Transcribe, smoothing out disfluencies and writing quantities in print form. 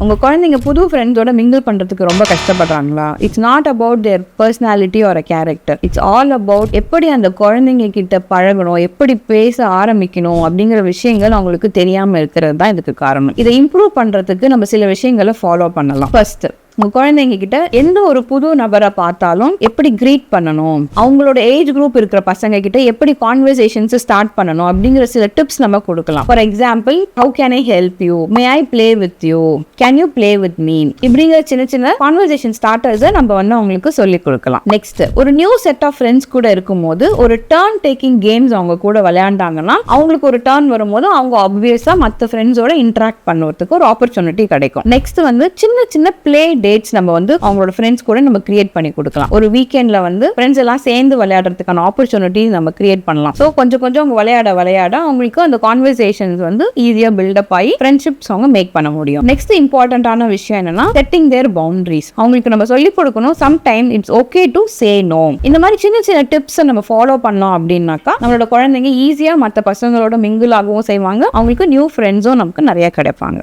உங்க குழந்தைங்க புது ஃப்ரெண்ட்ஸோட மிங்கிள் பண்றதுக்கு ரொம்ப கஷ்டப்படுறாங்களா? It's not about their personality or a character. It's all about எப்படி அந்த குழந்தைங்க கிட்ட பழகணும், எப்படி பேச ஆரம்பிக்கணும் அப்படிங்கிற விஷயங்கள் அவங்களுக்கு தெரியாம இருக்கிறது தான் இதுக்கு காரணம். இதை இம்ப்ரூவ் பண்றதுக்கு நம்ம சில விஷயங்களை ஃபாலோ பண்ணலாம். ஃபர்ஸ்ட், உங்க குழந்தைங்க கிட்ட எந்த ஒரு புது நபரை பார்த்தாலும் எப்படி கிரீட் பண்ணணும், அவங்களோட ஏஜ் குரூப் இருக்கிற பசங்க கிட்ட எப்படி கான்வர்சேஷன்ஸ் ஸ்டார்ட் பண்ணணும் அப்படிங்கிற சில டிப்ஸ் நம்ம கொடுக்கலாம். For example, how can I help you, May I play with you, can you play with me, இப்படிங்கிற சின்ன சின்ன கான்வர்சேஷன் ஸ்டார்டர்ஸை நம்ம அவங்களுக்கு சொல்லி கொடுக்கலாம். நெக்ஸ்ட், ஒரு நியூ செட் ஆஃப் ஃப்ரெண்ட்ஸ் கூட இருக்கும்போது ஒரு டர்ன் டேக்கிங் கேம்ஸ் அவங்க கூட விளையாண்டாங்கன்னா அவங்களுக்கு ஒரு டர்ன் வரும்போது அவங்க ஆப்வியஸா மற்ற ஃப்ரெண்ட்ஸோட இன்டராக்ட் பண்ணுறதுக்கு ஒரு ஆப்பர்ச்சுனிட்டி கிடைக்கும். நெக்ஸ்ட் சின்ன சின்ன பிளே டேட்ஸ் நம்ம அவங்களோட ஃப்ரெண்ட்ஸ் கூட நம்ம கிரியேட் பண்ணி கொடுக்கலாம். ஒரு வீக்கெண்ட்ல ஃப்ரெண்ட்ஸ் எல்லாம் சேர்ந்து விளையாடுறதுக்கான ஆப்பர்ச்சுனிட்டி நம்ம கிரியேட் பண்ணலாம். ஸோ கொஞ்சம் கொஞ்சம் அவங்க விளையாட அவங்களுக்கு அந்த கான்வர்சேஷன்ஸ் ஈஸியா பில்டப் ஆகி ஃப்ரெண்ட்ஷிப்ஸ் அவங்க மேக் பண்ண முடியும். நெக்ஸ்ட் இம்பார்ட்டன்டான விஷயம் என்னன்னா, செட்டிங் தேர் பவுண்டரிஸ். அவங்களுக்கு நம்ம சொல்லி கொடுக்கணும், some time it's okay to say no. இந்த மாதிரி சின்ன சின்ன டிப்ஸ் நம்ம ஃபாலோ பண்ணோம் அப்படின்னாக்கா நம்மளோட குழந்தைங்க ஈஸியா மற்ற பசங்களோட மிங்கிள் ஆகவும் செய்வாங்க, அவங்களுக்கு நியூ ஃப்ரெண்ட்ஸும் நமக்கு நிறைய கிடைப்பாங்க.